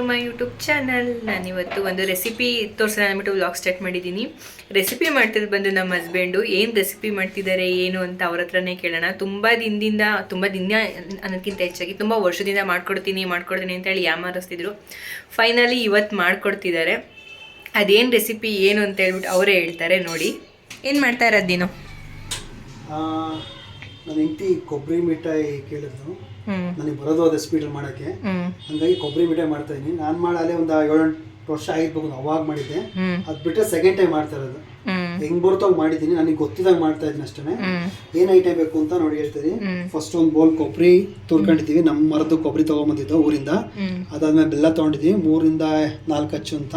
My YouTube channel. ನಾನಿವತ್ತು ಒಂದು recipe ತೋರಿಸೋಣ ಅಂದ್ಬಿಟ್ಟು ವ್ಲಾಗ್ ಸ್ಟಾರ್ಟ್ ಮಾಡಿದ್ದೀನಿ. ರೆಸಿಪಿ ಮಾಡ್ತಿದ್ದು ಬಂದು ನಮ್ಮ ಹಸ್ಬೆಂಡು. ಏನು ರೆಸಿಪಿ ಮಾಡ್ತಿದ್ದಾರೆ ಏನು ಅಂತ ಅವ್ರ ಹತ್ರನೇ ಕೇಳೋಣ. ತುಂಬ ದಿನ ಅನ್ನೋದಕ್ಕಿಂತ ಹೆಚ್ಚಾಗಿ ತುಂಬ ವರ್ಷದಿಂದ ಮಾಡ್ಕೊಡ್ತೀನಿ ಅಂತ ಹೇಳಿ ಯಾಮಾರಿಸ್ತಿದ್ರು. ಫೈನಲಿ ಇವತ್ತು ಮಾಡ್ಕೊಡ್ತಿದ್ದಾರೆ. ಅದೇನು ರೆಸಿಪಿ ಏನು ಅಂತ ಹೇಳ್ಬಿಟ್ಟು ಅವರೇ ಹೇಳ್ತಾರೆ. ನೋಡಿ ಏನು ಮಾಡ್ತಾ ಇರೋದು ನೀನು? ನನ್ನ ಹೆಂಡತಿ ಕೊಬ್ಬರಿ ಮಿಠಾಯಿ ಕೇಳಿದ್ರು. ನನಗೆ ಬರೋದು ಅದೇ ಸ್ಪೀಡಲ್ಲಿ ಮಾಡೋಕ್ಕೆ, ಹಂಗಾಗಿ ಕೊಬ್ಬರಿ ಮಿಠಾಯಿ ಮಾಡ್ತಾ ಇದ್ದೀನಿ. ನಾನು ಮಾಡಲೇ ಒಂದು 7-8 ವರ್ಷ ಆಗಿರ್ಬೋದು, ಅವಾಗ ಮಾಡಿದ್ದೆ. ಅದು ಬಿಟ್ಟರೆ ಸೆಕೆಂಡ್ ಟೈಮ್ ಮಾಡ್ತಾ ಇರೋದು. ಹೆಂಗ್ ಬರುತ್ತೋ ಮಾಡಿದ್ದೀನಿ, ನನಗೆ ಗೊತ್ತಿದಾಗ ಮಾಡ್ತಾ ಇದ್ದೀನಿ ಅಷ್ಟೇ. ಏನು ಐಟಮ್ ಬೇಕು ಅಂತ ನೋಡಿ ಹೇಳ್ತೀನಿ. ಫಸ್ಟ್ ಒಂದು ಬೌಲ್ ಕೊಬ್ಬರಿ ತುರ್ಕೊಂಡಿದ್ದೀವಿ. ನಮ್ಮ ಮರದ್ದು ಕೊಬ್ಬರಿ ತೊಗೊಂಬಂದಿದ್ದು ಊರಿಂದ. ಅದಾದ್ಮೇಲೆ ಬೆಲ್ಲ ತೊಗೊಂಡಿದ್ದೀವಿ 3-4 ಅಚ್ಚು ಅಂತ.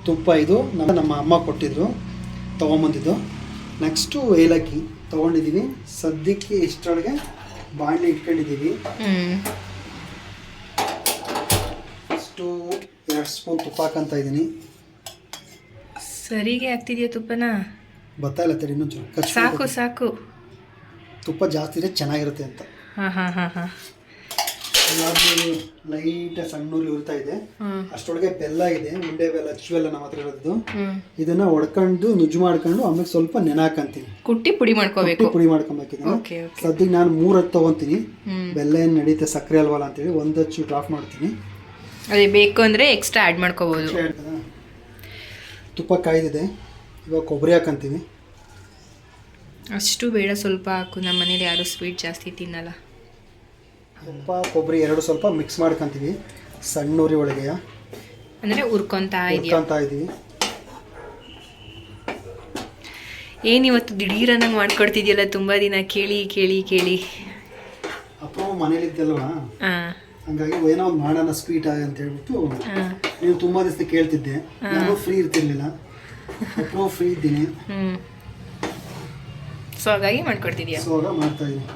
ತುಪ್ಪ ಇದು ನಮ್ಮ ಅಮ್ಮ ಕೊಟ್ಟಿದ್ರು, ತೊಗೊಂಬಂದಿದ್ದು. ನೆಕ್ಸ್ಟು ಏಲಕ್ಕಿ ತೊಗೊಂಡಿದ್ದೀವಿ. ಸದ್ಯಕ್ಕೆ ಇಷ್ಟರೊಳಗೆ ಬಾಣಲೆ ಇಟ್ಕೊಂಡಿದ್ದೀವಿ. ಅಷ್ಟು 2 ಸ್ಪೂನ್ ತುಪ್ಪ ಹಾಕಂತ ಇದ್ದೀನಿ. ಸರಿಗೆ ಆಗ್ತಿದೆಯಾ ತುಪ್ಪನ? ಬರ್ತಾ ಇಲ್ಲ ತಡಿ, ಇನ್ನೊಂದು ಸಾಕು ತುಪ್ಪ ಜಾಸ್ತಿ ಇದ್ರೆ ಚೆನ್ನಾಗಿರುತ್ತೆ ಅಂತ. ಲೈಟ್ ಸಣ್ಣೂರು ಉರಿತಾ ಇದೆ. ಅಷ್ಟೊಳಗೆ ಬೆಲ್ಲ ಇದೆ, ಉಂಡೆ ಬೆಲ್ಲ, ಅಚ್ಚು ಬೆಲ್ಲ ನಮ್ಮ ಹತ್ರ ಇರೋದು. ಇದನ್ನ ಹೊಡ್ಕೊಂಡು ನುಜ್ಜು ಮಾಡ್ಕೊಂಡು ಆಮೇಲೆ ಸ್ವಲ್ಪ ನೆನಾಕಂತೀನಿ. ಕುಟ್ಟಿ ಪುಡಿ ಮಾಡ್ಕೊಬೇಕಿದ್ದೀನಿ. ಸದ್ಯಕ್ಕೆ ನಾನು 3 ಹತ್ತು ತಗೊಂತೀನಿ. ಬೆಲ್ಲ ಏನು ನಡೀತೆ, ಸಕ್ಕರೆ ಅಲ್ವಲ್ಲ ಅಂತೇಳಿ 1 ಹಚ್ಚು ಡ್ರಾಪ್ ಮಾಡ್ತೀನಿ. ಅದೇ ಬೇಕು ಅಂದ್ರೆ ಎಕ್ಸ್ಟ್ರಾ ಆ್ಯಡ್ ಮಾಡ್ಕೋಬಹುದು. ತುಪ್ಪ ಕಾಯ್ದಿದೆ, ಇವಾಗ ಕೊಬ್ಬರಿ ಹಾಕಂತೀವಿ. ಅಷ್ಟು ಬೇಡ, ಸ್ವಲ್ಪ ಹಾಕು. ನಮ್ಮ ಮನೇಲಿ ಯಾರು ಸ್ವೀಟ್ ಜಾಸ್ತಿ ತಿನ್ನಲ್ಲ. ತುಪ್ಪ ಕೊಬ್ಬರಿ 2 ಸ್ವಲ್ಪ ಮಿಕ್ಸ್ ಮಾಡ್ಕೊಂತೀವಿ. ಸಣ್ಣ ಉರಿ ಒಳಗೆ ಅಂದರೆ ಹುರ್ಕೊಂತಾ ಇದ್ದೀವಿ. ಏನಿವತ್ತು ದಿಢೀರನ್ನಾಗಿ ಮಾಡ್ಕೊಡ್ತಿದ್ಯಲ್ಲ, ತುಂಬ ದಿನ ಕೇಳಿ ಅಪ್ಪ ಮನೇಲಿದ್ದಲ್ವಾ, ಹಂಗಾಗಿ ಏನೋ ಒಂದು ಮಾಡೋಣ ಸ್ವೀಟ್ ಅಂತ ಹೇಳ್ಬಿಟ್ಟು ನೀವು ತುಂಬ ದಿವಸ ಕೇಳ್ತಿದ್ದೆ. ನಾನು ಫ್ರೀ ಇರ್ತಿರ್ಲಿಲ್ಲ, ಅಪ್ಪ ಫ್ರೀ ಇದ್ದೀನಿ. ಸೊ ಹಾಗಾಗಿ ಮಾಡ್ಕೊಡ್ತಿದ್ಯಾ? ಸೊ ಆಗ ಮಾಡ್ತಾ ಇದ್ದೀನಿ.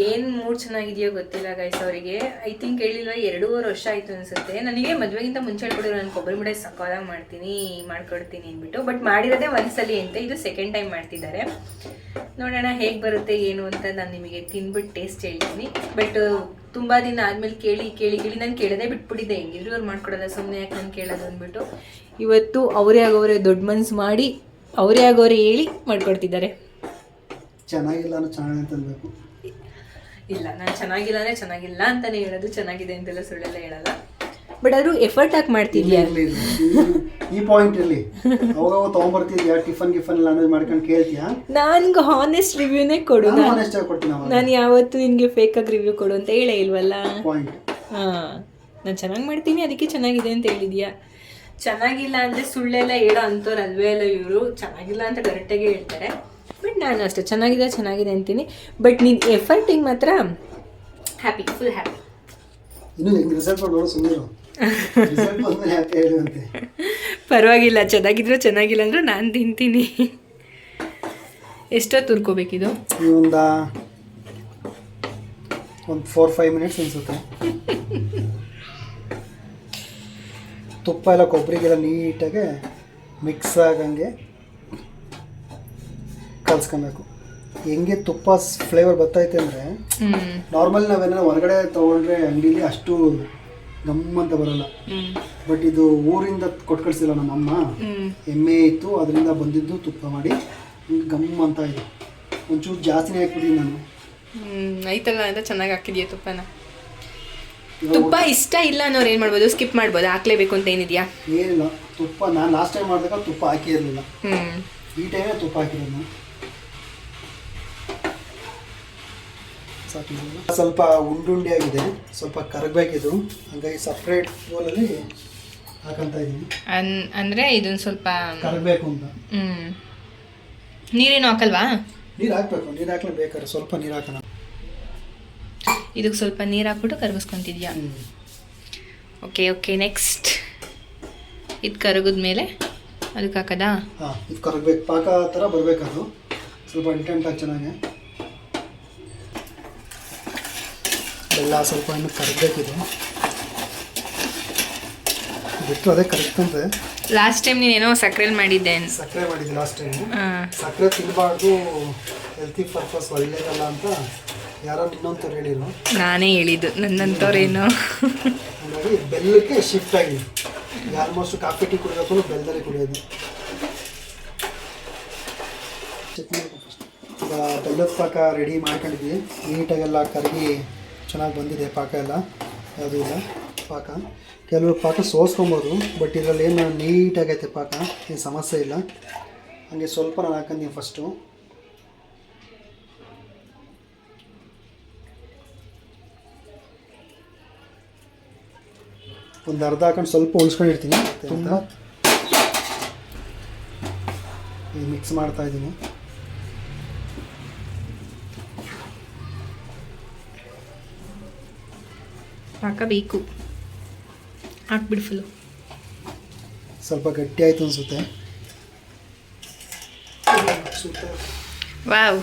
ಏನು ಮೂಡ್ ಚೆನ್ನಾಗಿದೆಯೋ ಗೊತ್ತಿಲ್ಲ ಗೈಸ್. ಅವರಿಗೆ ಐ ಥಿಂಕ್ ಹೇಳಿಲ್ವ 2.5 ವರ್ಷ ಆಯಿತು ಅನಿಸುತ್ತೆ. ನನಗೆ ಮದುವೆಗಿಂತ ಮುಂಚೆ ಹೇಳ್ಕೊಡಿದ್ರು, ನಾನು ಕೊಬ್ಬರಿ ಮಿಠಾಯಿ ಸಕ್ಕತ್ತಾಗಿ ಮಾಡ್ಕೊಡ್ತೀನಿ ಅಂದ್ಬಿಟ್ಟು. ಬಟ್ ಮಾಡಿರೋದೇ ಒಂದ್ಸಲಿ ಅಂತ, ಇದು ಸೆಕೆಂಡ್ ಟೈಮ್ ಮಾಡ್ತಿದ್ದಾರೆ. ನೋಡೋಣ ಹೇಗೆ ಬರುತ್ತೆ ಏನು ಅಂತ. ನಾನು ನಿಮಗೆ ತಿನ್ಬಿಟ್ಟು ಟೇಸ್ಟ್ ಹೇಳ್ತೀನಿ. ಬಟ್ ತುಂಬ ದಿನ ಆದಮೇಲೆ ಕೇಳಿ ನಾನು ಕೇಳೋದೇ ಬಿಟ್ಬಿಟ್ಟಿದ್ದೆ. ಹೆಂಗಿದ್ರು ಅವ್ರು ಮಾಡ್ಕೊಡೋಲ್ಲ, ಸುಮ್ಮನೆ ಯಾಕೆ ನಾನು ಕೇಳೋದು ಅಂದ್ಬಿಟ್ಟು ಇವತ್ತು ಅವರೇ ದೊಡ್ಡ ಮನ್ಸು ಮಾಡಿ ಅವರೇ ಹೇಳಿ ಮಾಡ್ಕೊಡ್ತಿದ್ದಾರೆ. ಚೆನ್ನಾಗಿಲ್ಲ ಅಂದ್ರೆ ಚೆನ್ನಾಗಿ ಅಂತ ಅನ್ಬೇಕು. ಇಲ್ಲ, ನಾನು ಚೆನ್ನಾಗಿಲ್ಲ ಅಂದರೆ ಚೆನ್ನಾಗಿಲ್ಲ ಅಂತಲೇ ಹೇಳೋದು, ಚೆನ್ನಾಗಿದೆ ಅಂತೆಲ್ಲ ಸುಳ್ಳೆಲ್ಲ ಹೇಳಲ್ಲ. ಬಟ್ ಆದರೂ ಎಫರ್ಟ್ ಹಾಕಿ ಮಾಡ್ತಿದ್ಯಾ? ಈ ಪಾಯಿಂಟ್ ಇರಲಿ. ಅವಾಗ ತೊಗೊಂಬರ್ತಿದ್ಯಾ ಟಿಫನ್ ಎಲ್ಲ ಮಾಡ್ಕೊಂಡು ಕೇಳ್ತೀಯಾ? ನನ್ಗೆ ಹಾನೆಸ್ಟ್ ರಿವ್ಯೂನೇ ಕೊಡು. ನಾನು ಯಾವತ್ತು ನಿನಗೆ ಫೇಕಾಗಿ ರಿವ್ಯೂ ಕೊಡು ಅಂತ ಹೇಳೇ ಇಲ್ವಲ್ಲ. ನಾನು ಚೆನ್ನಾಗಿ ಮಾಡ್ತೀನಿ, ಅದಕ್ಕೆ ಚೆನ್ನಾಗಿದೆ ಅಂತ ಹೇಳಿದ್ಯಾ. ಚೆನ್ನಾಗಿಲ್ಲ ಅಂದರೆ ಸುಳ್ಳೆಲ್ಲ ಹೇಳೋ ಅಂಥವ್ರು ಅಲ್ವೇ ಅಲ್ಲ ಇವರು. ಚೆನ್ನಾಗಿಲ್ಲ ಅಂತ ಕರೆಕ್ಟಾಗಿ ಹೇಳ್ತಾರೆ. ಬಟ್ ನಾನು ಅಷ್ಟೇ ಚೆನ್ನಾಗಿದೆ ಅಂತೀನಿ. ಬಟ್ ನೀನು ಎಫರ್ಟಿಗೆ ಮಾತ್ರ ಫುಲ್ ಹ್ಯಾಪಿ. ಪರವಾಗಿಲ್ಲ, ಚೆನ್ನಾಗಿಲ್ಲ ಅಂದ್ರೆ ನಾನು ತಿಂತೀನಿ. ಎಷ್ಟೊತ್ತು ತುರ್ಕೋಬೇಕಿದು? ಒಂದು 4-5 ಮಿನಿಟ್ಸ್ ಅನ್ಸುತ್ತೆ. ತುಪ್ಪ ಎಲ್ಲ ಕೊಬ್ಬರಿಗೆಲ್ಲ ನೀಟಾಗಿ ಮಿಕ್ಸ್ ಆಗಂಗೆ ಕಲ್ಸ್ಕೊಬೇಕು. ಹೆಂಗೆ ತುಪ್ಪ ಫ್ಲೇವರ್ ಬರ್ತೈತೆ ಅಂದರೆ, ನಾರ್ಮಲ್ ನಾವೇನೋ ಹೊರಗಡೆ ತೊಗೊಂಡ್ರೆ ಅಂಗಡಿಲಿ ಅಷ್ಟು ಗಮ್ಮಂತ ಬರೋಲ್ಲ. ಬಟ್ ಇದು ಊರಿಂದ ಕೊಟ್ಟು ಕಳಿಸಿಲ್ಲ ನಮ್ಮಮ್ಮ, ಎಮ್ಮೆ ಇತ್ತು, ಅದರಿಂದ ಬಂದಿದ್ದು ತುಪ್ಪ ಮಾಡಿ ಗಮ್ಮಂತ ಇದೆ. ಒಂಚೂರು ಜಾಸ್ತಿನೇ ಹಾಕ್ಬಿಟ್ಟಿದ್ದೀನಿ ನಾನು. ಆಯ್ತಲ್ಲ ಅಂತ ಚೆನ್ನಾಗಿ ಹಾಕಿದ್ಯಾ ತುಪ್ಪನ. ತುಪ್ಪ ಇಷ್ಟ ಇಲ್ಲ ಅನ್ನೋರು ಏನು ಮಾಡ್ಬೋದು? ಸ್ಕಿಪ್ ಮಾಡ್ಬೋದು, ಹಾಕ್ಲೇಬೇಕು ಅಂತ ಏನಿದೆಯಾ? ಏನಿಲ್ಲ, ತುಪ್ಪ ನಾನು ಲಾಸ್ಟ್ ಟೈಮ್ ಮಾಡಿದಾಗ ತುಪ್ಪ ಹಾಕಿರಲಿಲ್ಲ. ಈ ಟೈಮೇ ತುಪ್ಪ ಹಾಕಿರೋದು ನಾನು. ಸ್ವಲ್ಪ ಉಂಡುಂಡಿ ಆಗಿದೆ, ಸ್ವಲ್ಪ ಕರಗಬೇಕಿದು, ಹಾಗಾಗಿ ಸಪ್ರೇಟ್ ಬೋಲಲ್ಲಿ ಹಾಕಂತ ಇದ್ದೀನಿ. ಅಂದರೆ ಇದೊಂದು ಸ್ವಲ್ಪ ಕರಗಬೇಕು ಅಂತ. ನೀರೇನು ಹಾಕಲ್ವಾ? ನೀರು ಹಾಕಬೇಕು, ನೀರು ಹಾಕ್ಲೇ ಬೇಕಾದ್ರೆ ಸ್ವಲ್ಪ ನೀರು ಹಾಕೋಣ. ಇದಕ್ಕೆ ಸ್ವಲ್ಪ ನೀರು ಹಾಕ್ಬಿಟ್ಟು ಕರಗಿಸ್ಕೊತಿದ್ಯಾ? ಓಕೆ ನೆಕ್ಸ್ಟ್ ಇದು ಕರಗಿದ್ಮೇಲೆ ಅದಕ್ಕೆ ಹಾಕೋದಾ? ಹಾಂ, ಇದು ಕರಗಬೇಕು, ಪಾಕ ಥರ ಬರಬೇಕದು. ಸ್ವಲ್ಪ ಇಂಟೆಂಟಾಗಿ ಚೆನ್ನಾಗಿ ಬೆಲ್ಲ ಸ್ವಲ್ಪ ಇನ್ನು ಕರಗಬೇಕಿದು. ಬಿಟ್ಟರು ಅದೇ ಕರೆಕ್ಟ್ ಅಂತೆ. ಲಾಸ್ಟ್ ಟೈಮ್ ನೀನೇನೋ ಸಕ್ಕರೆಲಿ ಮಾಡಿದ್ದೆ. ಸಕ್ಕರೆ ಮಾಡಿದ್ದೆ ಲಾಸ್ಟ್ ಟೈಮ್. ಸಕ್ಕರೆ ತಿನ್ನಬಾರ್ದು, ಹೆಲ್ತಿ ಪರ್ಪಸ್ ಒಳ್ಳೇದಲ್ಲ ಅಂತ ಯಾರೋ ಇನ್ನೊಂಥವ್ರು ಹೇಳಿರು. ನಾನೇ ಹೇಳಿದ್ದು, ನನ್ನಂಥವ್ರೇನು. ಹಾಗಾಗಿ ಬೆಲ್ಲಕ್ಕೆ ಶಿಫ್ಟ್ ಆಗಿದೆ. ಆಲ್ಮೋಸ್ಟ್ ಕಾಫಿ ಟೀ ಕುಡಿಯೋಕ್ಕೂ ಬೆಲ್ಲದಲ್ಲಿ ಕುಡಿಯೋದು. ಚಟ್ನಿ ಈಗ ಬೆಲ್ಲದ ಪಾಕ ರೆಡಿ ಮಾಡ್ಕೊಂಡಿದ್ವಿ. ನೀಟಾಗೆಲ್ಲ ಕರಗಿ ಚೆನ್ನಾಗಿ ಬಂದಿದೆ ಪಾಕ ಎಲ್ಲ, ಯಾವುದೂ ಇಲ್ಲ ಪಾಕ. ಕೆಲವರು ಪಾಕ ಸೋಸ್ಕೊಬೋದು, ಬಟ್ ಇದರಲ್ಲಿ ಏನು ನೀಟಾಗೈತೆ ಪಾಕ, ಏನು ಸಮಸ್ಯೆ ಇಲ್ಲ. ಹಾಗೆ ಸ್ವಲ್ಪ ನಾನು ಹಾಕೊಂಡಿದ್ದೀನಿ ಫಸ್ಟು. ಒಂದು ಅರ್ಧ ಹಾಕೊಂಡು ಸ್ವಲ್ಪ ಉಳಿಸ್ಕೊಂಡಿರ್ತೀನಿ ಅಂತ ಈಗ ಮಿಕ್ಸ್ ಮಾಡ್ತಾ ಇದ್ದೀನಿ. ಪಾಕ ಬೇಕು, ಹಾಕ್ಬಿಡು ಫುಲ್ಲು. ಸ್ವಲ್ಪ ಗಟ್ಟಿ ಆಯಿತು ಅನಿಸುತ್ತೆ. ವಾವ್,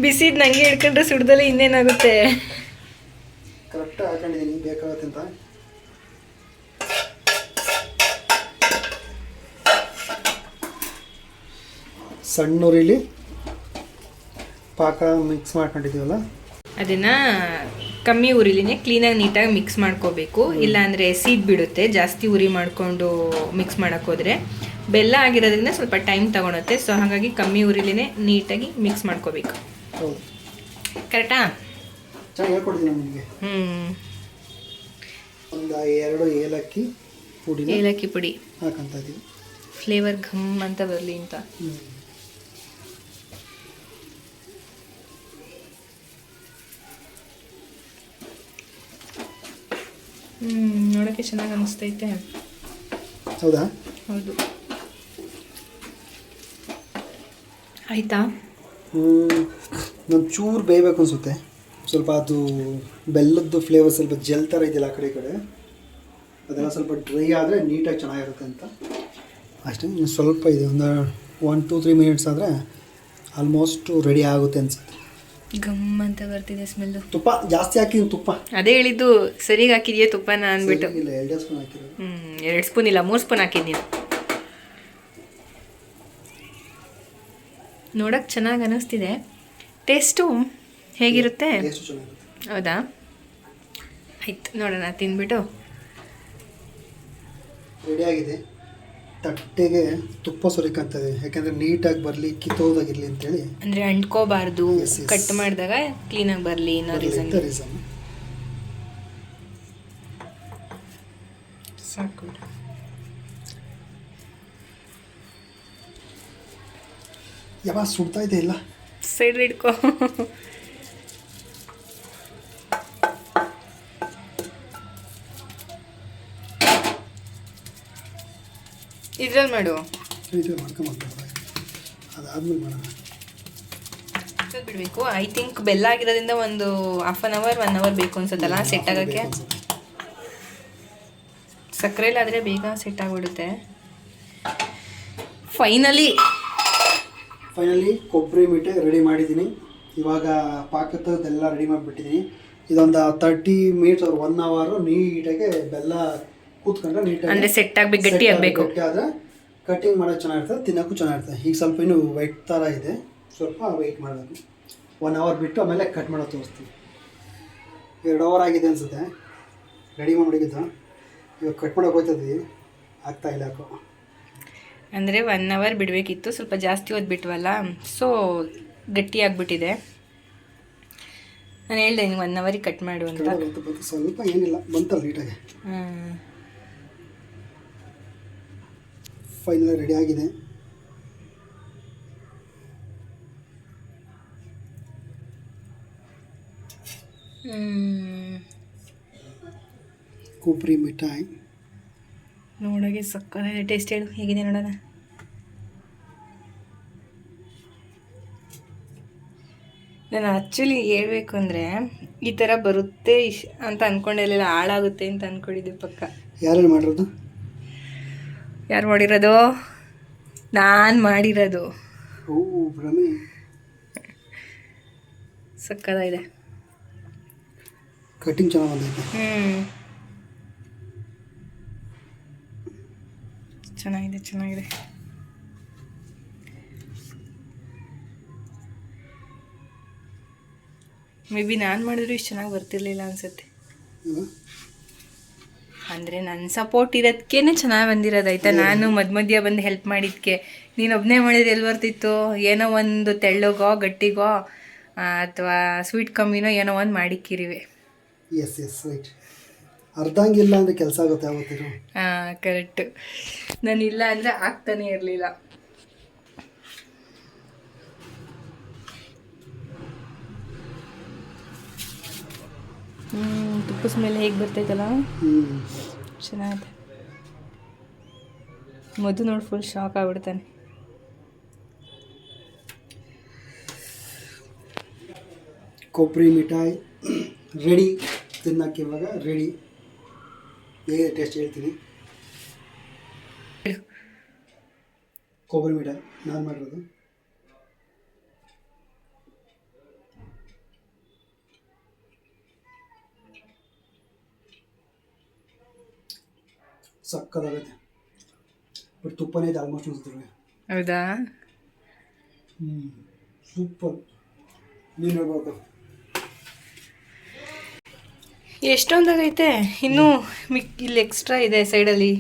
ಬಿಸಿದು ನನಗೆ ಹಿಡ್ಕೊಂಡ್ರೆ ಸುಡ್ದಲ್ಲಿ ಇನ್ನೇನಾಗುತ್ತೆ. ಕರೆಕ್ಟಾಗಿ ಹಾಕೊಂಡಿದ್ದೀನಿ, ಬೇಕಾಗುತ್ತೆ ಅಂತ. ಸಣ್ಣ ಉರಿಲಿ ಪಾಕ ಮಿಕ್ಸ್ ಮಾಡ್ಕೊಂಡಿದ್ದೀವಲ್ಲ, ಅದನ್ನು ಕಮ್ಮಿ ಉರಿಲಿನೇ ಕ್ಲೀನಾಗಿ ನೀಟಾಗಿ ಮಿಕ್ಸ್ ಮಾಡ್ಕೋಬೇಕು. ಇಲ್ಲಾಂದರೆ ಸೀದ್ ಬಿಡುತ್ತೆ ಜಾಸ್ತಿ ಉರಿ ಮಾಡಿಕೊಂಡು ಮಿಕ್ಸ್ ಮಾಡೋಕ್ಕೋದ್ರೆ. ಬೆಲ್ಲ ಆಗಿರೋದ್ರಿಂದ ಸ್ವಲ್ಪ ಟೈಮ್ ತಗೊಳುತ್ತೆ. ಸೊ ಹಾಗಾಗಿ ಕಮ್ಮಿ ಉರಿಲಿನೇ ನೀಟಾಗಿ ಮಿಕ್ಸ್ ಮಾಡ್ಕೋಬೇಕು. ಹೌದು, ಕರೆಕ್ಟಾ? ಚೆನ್ನಾಗಿ ಹೇಳ್ಕೊಡ್ತೀನಿ ನಿಮಗೆ. ಒಂದು 2 ಏಲಕ್ಕಿ ಪುಡಿ, ಏಲಕ್ಕಿ ಪುಡಿ ಹಾಕಂತ ಇದ್ದೀವಿ, ಫ್ಲೇವರ್ ಘಮ್ ಅಂತ ಬರಲಿ ಅಂತ. ನೋಡೋಕ್ಕೆ ಚೆನ್ನಾಗಿ ಅನಿಸ್ತೈತೆ. ಹೌದಾ? ಹೌದು. ಆಯಿತಾ? ಒಂದು ಚೂರು ಬೇಯಬೇಕು ಅನಿಸುತ್ತೆ. ಸ್ವಲ್ಪ ಅದು ಬೆಲ್ಲದ್ದು ಫ್ಲೇವರ್ ಸ್ವಲ್ಪ ಜೆಲ್ ಥರ ಇದೆಯಲ್ಲ ಆ ಕಡೆ ಈ ಕಡೆ, ಅದೆಲ್ಲ ಸ್ವಲ್ಪ ಡ್ರೈ ಆದರೆ ನೀಟಾಗಿ ಚೆನ್ನಾಗಿರುತ್ತೆ ಅಂತ ಅಷ್ಟೇ. ಇನ್ನು ಸ್ವಲ್ಪ ಇದೆ, ಒಂದು 1-2-3 ಮಿನಿಟ್ಸ್ ಆದರೆ ಆಲ್ಮೋಸ್ಟ್ ರೆಡಿ ಆಗುತ್ತೆ ಅನಿಸುತ್ತೆ. ಗಮ್ ಅಂತ ಬರ್ತಿದೆ ಸ್ಮೆಲ್ಲು. ತುಪ್ಪ ಜಾಸ್ತಿ ಹಾಕಿದ್ದೀನಿ, ತುಪ್ಪ ಅದೇ ಹೇಳಿದ್ದು. ಸರಿಗೆ ಹಾಕಿದೆಯಾ ತುಪ್ಪನ ಅಂದ್ಬಿಟ್ಟು? ಇಲ್ಲ, 2 ಸ್ಪೂನ್ ಹಾಕಿರೋದು. 2 ಸ್ಪೂನ್ ಇಲ್ಲ, 3 ಸ್ಪೂನ್ ಹಾಕಿದ್ದೀನಿ. ನೋಡೋಕ್ಕೆ ಚೆನ್ನಾಗಿ ಅನ್ನಿಸ್ತಿದೆ. ಟೇಸ್ಟು ಹೇಗಿರುತ್ತೆ? ಟೇಸ್ಟು ಚೆನ್ನಾಗಿರುತ್ತೆ. ಹೌದಾ? ಆಯ್ತು, ನೋಡೋಣ ತಿಂದ್ಬಿಟ್ಟು. ರೆಡಿಯಾಗಿದೆ. ತಟ್ಟೆಗೆ ತುಪ್ಪ ಸುರಿಕಂತದೆ, ಯಾಕೆಂದರೆ ನೀಟಾಗಿ ಬರಲಿ, ಕಿತ್ತೋದಾಗಿರಲಿ ಅಂತೇಳಿ. ಅಂದರೆ ಅಂಟ್ಕೋಬಾರ್ದು, Yes. ಕಟ್ ಮಾಡಿದಾಗ ಕ್ಲೀನಾಗಿ ಬರಲಿ ಅನ್ನೋ ರೀಸನ್. ಸಾಕು. ಯಾವಾಗ ಸುಡ್ತಾ ಇದೆ ಇಲ್ಲ, ಸೈಡ್ ಇಡ್ಕೋ. ಇದ್ರಲ್ಲಿ ಮಾಡು. ಇದು ಮಾಡ್ಕೊಂಬರ್ತಾರೆ, ಅದಾದ್ಮೇಲೆ ಮಾಡೋಣ. ಬಿಡಬೇಕು. ಐ ಥಿಂಕ್ ಬೆಲ್ಲ ಆಗಿರೋದ್ರಿಂದ ಒಂದು 1/2 hour 1 hour ಬೇಕು ಅನ್ಸುತ್ತಲ್ಲ ಸೆಟ್ ಆಗೋಕ್ಕೆ. ಸಕ್ಕರೆಲಾದರೆ ಬೇಗ ಸೆಟ್ ಆಗಿಬಿಡುತ್ತೆ. ಫೈನಲಿ ಕೊಬ್ಬರಿ ಮಿಠಾಯಿ ರೆಡಿ ಮಾಡಿದ್ದೀನಿ. ಇವಾಗ ಪಾಕದೆಲ್ಲ ರೆಡಿ ಮಾಡಿಬಿಟ್ಟಿದ್ದೀನಿ. ಇದೊಂದು 30 ಮಿನಿಟ್ಸ್ ಅವ್ರು 1 hour ನೀಟಾಗಿ ಬೆಲ್ಲ ಕೂತ್ಕೊಂಡ್ರೆ ನೀಟಾಗಿ ಅಂದರೆ ಸೆಟ್ ಆಗಬೇಕು, ಗಟ್ಟಿ ಆಗಬೇಕು. ಗಟ್ಟಿ ಆದರೆ ಕಟ್ಟಿಂಗ್ ಮಾಡೋದು ಚೆನ್ನಾಗಿರ್ತದೆ, ತಿನ್ನೋಕ್ಕೂ ಚೆನ್ನಾಗಿರ್ತದೆ. ಈಗ ಸ್ವಲ್ಪ ಇನ್ನೂ ವೈಟ್ ಥರ ಇದೆ, ಸ್ವಲ್ಪ ವೆಯ್ಟ್ ಮಾಡಬೇಕು. 1 hour ಬಿಟ್ಟು ಆಮೇಲೆ ಕಟ್ ಮಾಡೋದು ತೋರಿಸ್ತೀವಿ. 2 hour ಆಗಿದೆ ಅನಿಸುತ್ತೆ ರೆಡಿ ಮಾಡಿದ್ದು. ಇವಾಗ ಕಟ್ ಮಾಡೋಕೆ ಹೋಗ್ತದೆ, ಆಗ್ತಾಯಿಲ್ಲ ಯಾಕೋ. ಅಂದರೆ 1 hour ಬಿಡಬೇಕಿತ್ತು, ಸ್ವಲ್ಪ ಜಾಸ್ತಿ ಹೊತ್ತು ಬಿಟ್ವಲ್ಲ, ಸೊ ಗಟ್ಟಿ ಆಗಿಬಿಟ್ಟಿದೆ. ನಾನು ಹೇಳ್ದೆ ನಿಮ್ಗೆ 1 hour ಕಟ್ ಮಾಡು ಅಂತ. ಸ್ವಲ್ಪ ಏನಿಲ್ಲ, ಬಂತಲ್ಲ ನೀಟಾಗಿ. ಫೈನಲ್ ರೆಡಿ ಆಗಿದೆ. ಕೊಬ್ಬರಿ ಮಿಠಾಯಿ ನೋಡೋಕೆ ಸಕ್ಕತ್ತಾಗಿದೆ. ಟೇಸ್ಟ್ ಹೇಳು ಹೇಗಿದೆ ನೋಡೋಣ. ನಾನು ಆ್ಯಕ್ಚುಲಿ ಹೇಳ್ಬೇಕು ಅಂದರೆ ಈ ಥರ ಬರುತ್ತೆ ಅಂತ ಅಂದ್ಕೊಂಡಿರಲಿಲ್ಲ, ಹಾಳಾಗುತ್ತೆ ಅಂತ ಅಂದ್ಕೊಂಡಿದ್ದೆ ಪಕ್ಕ. ಯಾರು ಮಾಡಿರೋದು? ಯಾರು ಮಾಡಿರೋದು? ನಾನು ಮಾಡಿರೋದು. ಓ ಭ್ರಮೆ. ಸಕ್ಕತ್ತಾಗಿದೆ. ಕಟಿಂಗ್ ಚೆನ್ನಾಗಿ ಬಂದೈತೆ. ಚೆನ್ನಾಗಿದೆ ಚೆನ್ನಾಗಿದೆ. ಮೇ ಬಿ ನಾನು ಮಾಡಿದ್ರು ಇಷ್ಟು ಚೆನ್ನಾಗಿ ಬರ್ತಿರ್ಲಿಲ್ಲ ಅನ್ಸುತ್ತೆ. ಅಂದರೆ ನನ್ನ ಸಪೋರ್ಟ್ ಇರೋದಕ್ಕೇ ಚೆನ್ನಾಗಿ ಬಂದಿರೋದು ಆಯಿತಾ. ನಾನು ಮಧ್ಯ ಬಂದು ಹೆಲ್ಪ್ ಮಾಡಿದ್ದಕ್ಕೆ. ನೀನು ಒಬ್ಬನೇ ಮಾಡಿದ್ರೆ ಎಲ್ಲಿ ಬರ್ತಿತ್ತು? ಏನೋ ಒಂದು ತೆಳ್ಳಗೋ ಗಟ್ಟಿಗೋ ಅಥವಾ ಸ್ವೀಟ್ ಕಮ್ಮಿನೋ ಏನೋ ಒಂದು ಮಾಡಿಕ್ಕಿರಿವೆ. Yes yes right. ಅರ್ಧಂಗಿಲ್ಲ ಅಂದರೆ ಕೆಲಸ ಆಗುತ್ತೆ ಯಾವತ್ತಿರು. ಹಾಂ ಕರೆಕ್ಟು. ನಾನಿಲ್ಲ ಅಂದರೆ ಆಗ್ತಾನೆ ಇರಲಿಲ್ಲ. ತುಪ್ಪ ಸ್ಮೆಲ್ ಹೇಗೆ ಬರ್ತೈತಲ್ಲ, ಚೆನ್ನಾಗಿದೆ. ಮಧು ನೋಡಿ ಫುಲ್ ಶಾಕ್ ಆಗ್ಬಿಡ್ತಾನೆ. ಕೊಬ್ಬರಿ ಮಿಠಾಯಿ ರೆಡಿ, ತಿನ್ನಕ್ಕೆ ಇವಾಗ ರೆಡಿ. ಹೇಗೆ ಟೇಸ್ಟ್ ಹೇಳ್ತೀನಿ. ಕೊಬ್ಬರಿ ಮಿಠಾಯಿ ನಾನು ಮಾಡಿರೋದು. ಸಕ್ಕದಾಗುತ್ತೆ. ಬಟ್ ತುಪ್ಪನೇ ಇದೆ ಆಲ್ಮೋಸ್ಟ್ ಅನ್ಸುತ್ತೆ. ಹೌದಾ? ಸೂಪರ್. ನೀನು ಹೇಳ್ಬೇಕು. ಎಷ್ಟೊಂದಾಗೈತೆ ಇನ್ನೂ ಇಲ್ಲಿ ಎಕ್ಸ್ಟ್ರಾ ಇದೆ ಸೈಡಲ್ಲಿ.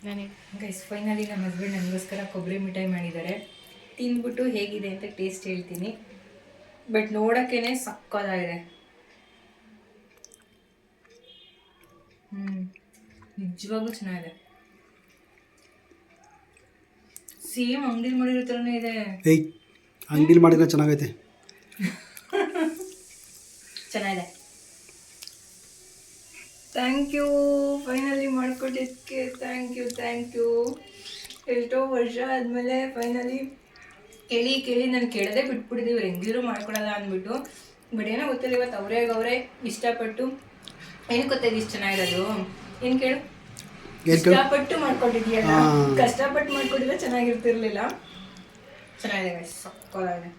ನಾನು ಗೈಸ್ ಫೈನಲಿ ನಮ್ಮ ಹಸ್ಬೆಂಡ್ ನನಗೋಸ್ಕರ ಕೊಬ್ಬರಿ ಮಿಠಾಯಿ ಮಾಡಿದ್ದಾರೆ. ತಿಂದ್ಬಿಟ್ಟು ಹೇಗಿದೆ ಅಂತ ಟೇಸ್ಟ್ ಹೇಳ್ತೀನಿ. ಬಟ್ ನೋಡೋಕ್ಕೇ ಸಕ್ಕದಾಗಿದೆ. ನಿಜವಾಗ್ಲೂ ಚೆನ್ನಾಗಿದೆ. ಸೇಮ್ ಅಂಗಡಿಲಿ ಮಾಡಿರೋ ಥರನೇ ಇದೆ. ಅಂಗಡಿಲಿ ಮಾಡಿದ್ರೆ ಚೆನ್ನಾಗೈತೆ. ಚೆನ್ನಾಗಿದೆ. ಥ್ಯಾಂಕ್ ಯು ಫೈನಲಿ ಮಾಡಿಕೊಟ್ಟಿದ್ದಕ್ಕೆ. Thank you. ಎಷ್ಟೋ ವರ್ಷ ಆದಮೇಲೆ ಫೈನಲಿ ಕೇಳಿ ನಾನು ಕೇಳೋದೇ ಬಿಟ್ಬಿಟ್ಟಿದ್ದೀವಿ, ಹೆಂಗಿದ್ರು ಮಾಡ್ಕೊಡಲ್ಲ ಅಂದ್ಬಿಟ್ಟು. ಬಟ್ ಏನೋ ಗೊತ್ತಿಲ್ಲ, ಇವತ್ತು ಅವರೇ ಇಷ್ಟಪಟ್ಟು ಏನಕ್ಕೆ ಗೊತ್ತಾಯ್ತು ಇಷ್ಟು ಚೆನ್ನಾಗಿರೋದು. ಏನು ಕೇಳು, ಇಷ್ಟಪಟ್ಟು ಮಾಡ್ಕೊಟ್ಟಿದ್ಯಲ್ಲ. ಕಷ್ಟಪಟ್ಟು ಮಾಡ್ಕೊಟ್ಟಿದ್ರೆ ಚೆನ್ನಾಗಿರ್ತಿರ್ಲಿಲ್ಲ. ಚೆನ್ನಾಗಿದೆ ಸಕ್ಕತ್ತಾಗಿದೆ.